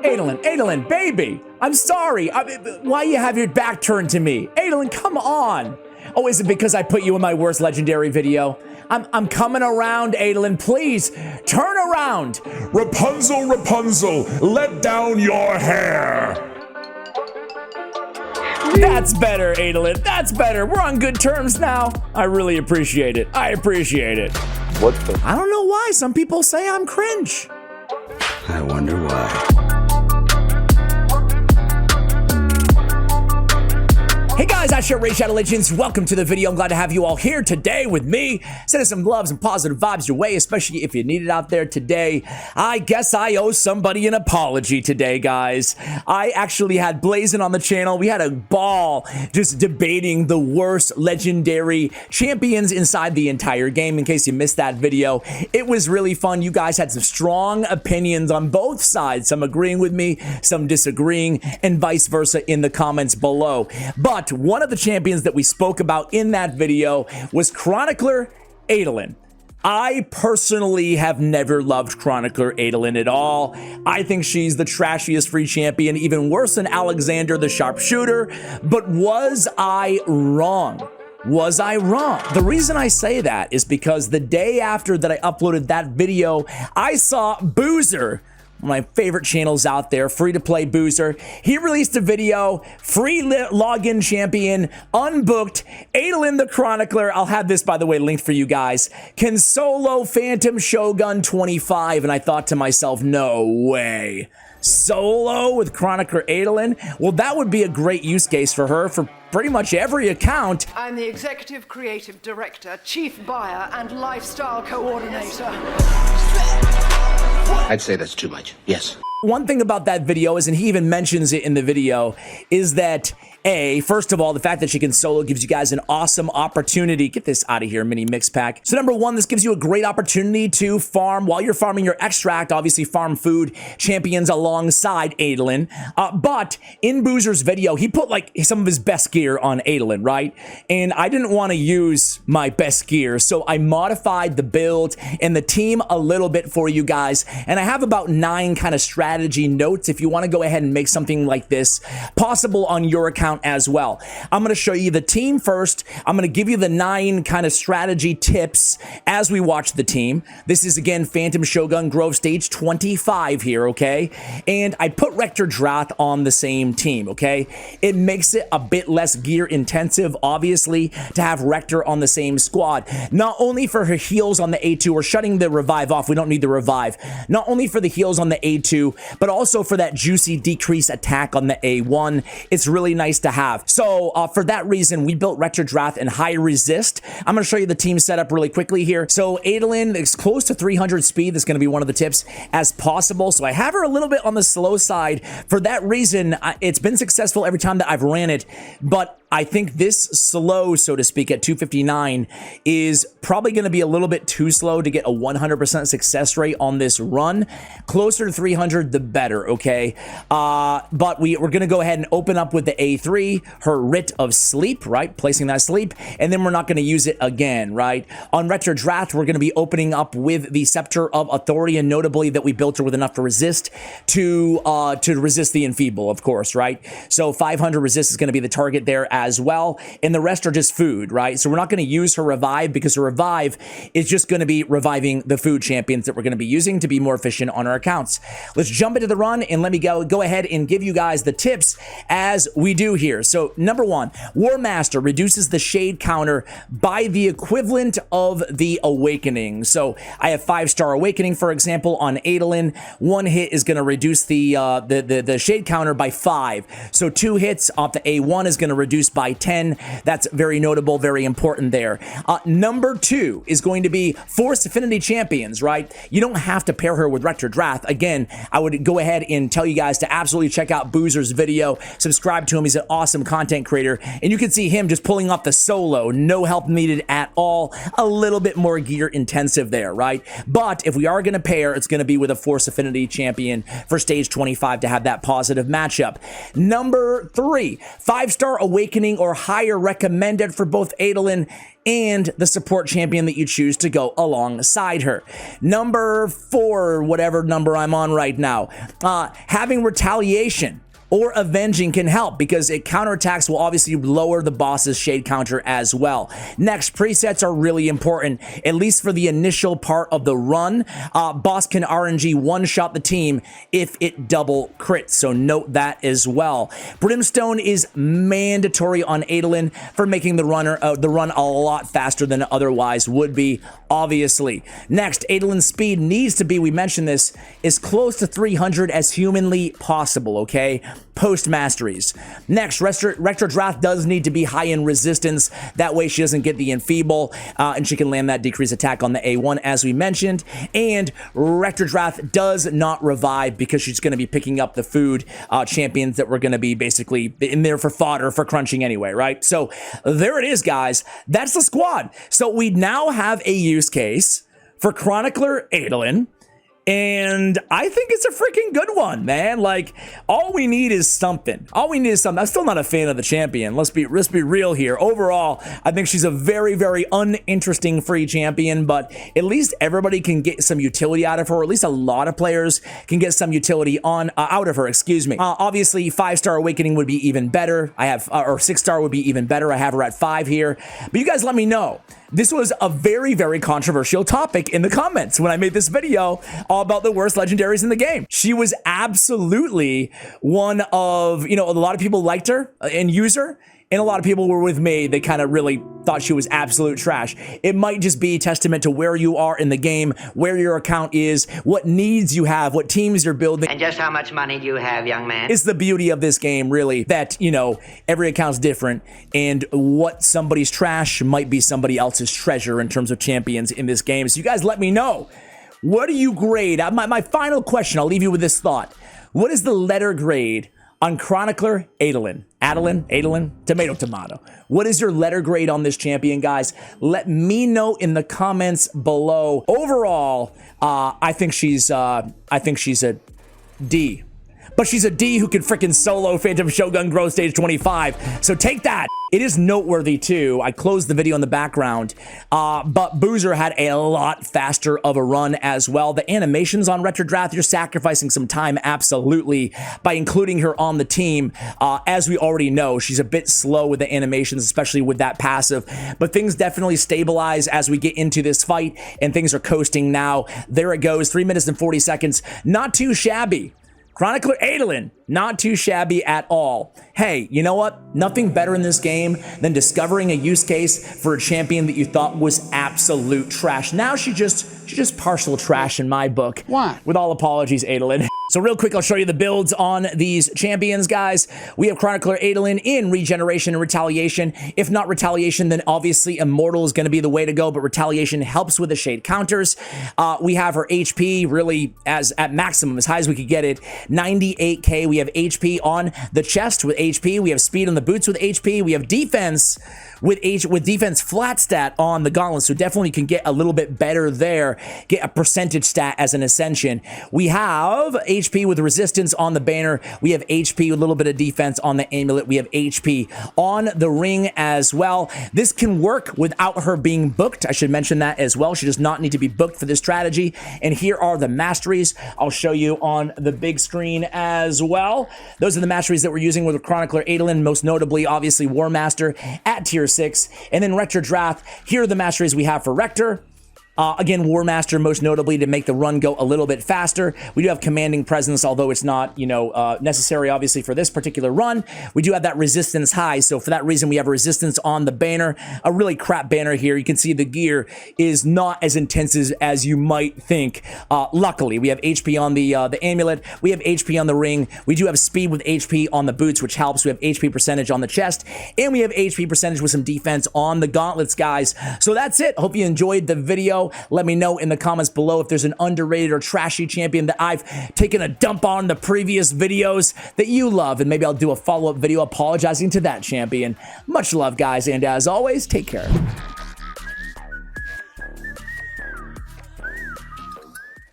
Adelyn, baby, I'm sorry. Why you have your back turned to me? Adelyn, come on. Oh, is it because I put you in my worst legendary video? I'm coming around, Adelyn. Please, turn around. Rapunzel, Rapunzel, let down your hair. That's better, Adelyn. That's better. We're on good terms now. I really appreciate it. I appreciate it. What the? I don't know why. Some people say I'm cringe. I wonder why. Hey guys, I share Shadow Legends. Welcome to the video. I'm glad to have you all here today with me. Sending some gloves and positive vibes your way, especially if you need it out there today. I guess I owe somebody an apology today, guys. I actually had Blazin on the channel. We had a ball just debating the worst legendary champions inside the entire game. In case you missed that video, it was really fun. You guys had some strong opinions on both sides, some agreeing with me, some disagreeing, and vice versa in the comments below. But one of the champions that we spoke about in that video was Chronicler Adelyn. I personally have never loved Chronicler Adelyn at all. I think she's the trashiest free champion, even worse than Alexander the Sharpshooter. But was I wrong? Was I wrong? The reason I say that is because the day after that I uploaded that video, I saw Boozer, one of my favorite channels out there, free-to-play Boozer. He released a video, free login champion, unbooked, Adelyn the Chronicler. I'll have this, by the way, linked for you guys. Can solo Phantom Shogun 25. And I thought to myself, no way. Solo with Chronicler Adelyn? Well, that would be a great use case for her for pretty much every account. I'm the Executive Creative Director, Chief Buyer, and Lifestyle Coordinator. I'd say that's too much. Yes. One thing about that video is, and he even mentions it in the video, is that first of all, the fact that she can solo gives you guys an awesome opportunity. Get this out of here, mini mix pack. So number one, this gives you a great opportunity to farm while you're farming your extract, obviously farm food champions alongside Adelyn. But in Boozer's video, he put like some of his best gear on Adelyn, right? And I didn't want to use my best gear, so I modified the build and the team a little bit for you guys. And I have about 9 kind of strategy notes if you want to go ahead and make something like this possible on your account as well. I'm going to show you the team first. I'm going to give you the 9 kind of strategy tips as we watch the team. This is again Phantom Shogun Grove stage 25 here, okay? And I put Rector Drath on the same team, okay? It makes it a bit less gear intensive, obviously, to have Rector on the same squad. Not only for her heals on the A2, we're shutting the revive off. We don't need the revive. Not only for the heals on the A2, but also for that juicy decrease attack on the A1. It's really nice to have. So for that reason, we built Rector Drath and high resist. I'm going to show you the team setup really quickly here. So Adelyn is close to 300 speed. That's going to be one of the tips as possible. So I have her a little bit on the slow side. For that reason, it's been successful every time that I've ran it, but I think this slow, so to speak, at 259 is probably going to be a little bit too slow to get a 100% success rate on this run. Closer to 300, the better, okay? But we're going to go ahead and open up with the A3, her Writ of Sleep, right? Placing that sleep, and then we're not going to use it again, right? On Rector Drath, we're going to be opening up with the Scepter of Authority, and notably that we built her with enough to resist to resist the Enfeeble, of course, right? So 500 resist is going to be the target there as well, and the rest are just food, right? So we're not going to use her revive because her revive is just going to be reviving the food champions that we're going to be using to be more efficient on our accounts. Let's jump into the run and let me go ahead and give you guys the tips as we do here. So number one, War Master reduces the shade counter by the equivalent of the awakening. So I have 5-star awakening, for example, on Adelyn. 1 hit is going to reduce the shade counter by 5. So 2 hits off the A1 is going to reduce by 10. That's very notable, very important there. Number 2 is going to be Force Affinity Champions, right? You don't have to pair her with Rector Drath. Again, I would go ahead and tell you guys to absolutely check out Boozer's video, subscribe to him. He's an awesome content creator, and you can see him just pulling off the solo, no help needed at all, a little bit more gear intensive there, right? But if we are going to pair, it's going to be with a Force Affinity champion for stage 25 to have that positive matchup. Number 3, 5-star Awakening Awakening or higher recommended for both Adelyn and the support champion that you choose to go alongside her. Number 4, whatever number I'm on right now, having Retaliation or Avenging can help because it counterattacks will obviously lower the boss's shade counter as well. Next, presets are really important, at least for the initial part of the run. Boss can RNG one-shot the team if it double crits, so note that as well. Brimstone is mandatory on Adelyn for making the run a lot faster than it otherwise would be, obviously. Next, Adelyn's speed needs to be, we mentioned this, as close to 300 as humanly possible, okay? Post masteries. Next, Rector Drath does need to be high in resistance. That way she doesn't get the enfeeble, and she can land that decreased attack on the A1 as we mentioned. And Rector Drath does not revive because she's going to be picking up the food champions that we're going to be basically in there for fodder for crunching anyway, right? So there it is, guys. That's the squad. So we now have a use case for Chronicler Adelyn. And I think it's a freaking good one, man. Like, all we need is something. I'm still not a fan of the champion. Let's be real here. Overall, I think she's a very, very uninteresting free champion, but at least everybody can get some utility out of her, or at least a lot of players can get some utility out of her, excuse me. Obviously, 5-star Awakening would be even better. Or 6-star would be even better. I have her at 5 here. But you guys let me know. This was a very, very controversial topic in the comments when I made this video all about the worst legendaries in the game. She was absolutely one of, a lot of people liked her and used her, and a lot of people were with me. They kind of really thought she was absolute trash. It might just be a testament to where you are in the game, where your account is, what needs you have, what teams you're building. And just how much money do you have, young man? It's the beauty of this game, really, that, every account's different, and what somebody's trash might be somebody else's treasure in terms of champions in this game. So you guys let me know. What do you grade? My final question, I'll leave you with this thought. What is the letter grade on Chronicler Adelyn? Adelyn, tomato. What is your letter grade on this champion, guys? Let me know in the comments below. Overall, I think she's a D. But she's a D who can freaking solo Phantom Shogun Grove stage 25. So take that. It is noteworthy too. I closed the video in the background, but Boozer had a lot faster of a run as well. The animations on Retro Drath, you're sacrificing some time absolutely by including her on the team. As we already know, she's a bit slow with the animations, especially with that passive, but things definitely stabilize as we get into this fight and things are coasting now. There it goes, 3 minutes and 40 seconds. Not too shabby. Chronicler Adelyn, not too shabby at all. Hey, you know what? Nothing better in this game than discovering a use case for a champion that you thought was absolute trash. Now she's just partial trash in my book. Why? With all apologies, Adelyn. So real quick, I'll show you the builds on these champions, guys. We have Chronicler Adelyn in Regeneration and Retaliation. If not Retaliation, then obviously Immortal is going to be the way to go, but Retaliation helps with the shade counters. We have her HP really at maximum, as high as we could get it, 98k. We have HP on the chest with HP. We have speed on the boots with HP. We have defense with defense flat stat on the gauntlets, so definitely can get a little bit better there, get a percentage stat as an ascension. We have HP with resistance on the banner. We have HP with a little bit of defense on the amulet. We have HP on the ring as well. This can work without her being booked. I should mention that as well. She does not need to be booked for this strategy. And here are the masteries. I'll show you on the big screen as well. Those are the masteries that we're using with Chronicler Adelyn, most notably, obviously, War Master at tier 6. And then Rector Drath. Here are the masteries we have for Rector. Again, War Master, most notably, to make the run go a little bit faster. We do have Commanding Presence, although it's not, necessary, obviously, for this particular run. We do have that Resistance high, so for that reason, we have a Resistance on the banner. A really crap banner here. You can see the gear is not as intense as you might think. Luckily, we have HP on the amulet. We have HP on the ring. We do have speed with HP on the boots, which helps. We have HP percentage on the chest, and we have HP percentage with some defense on the gauntlets, guys. So that's it. Hope you enjoyed the video. Let me know in the comments below if there's an underrated or trashy champion that I've taken a dump on the previous videos that you love, and maybe I'll do a follow-up video apologizing to that champion. Much love, guys, and as always, take care.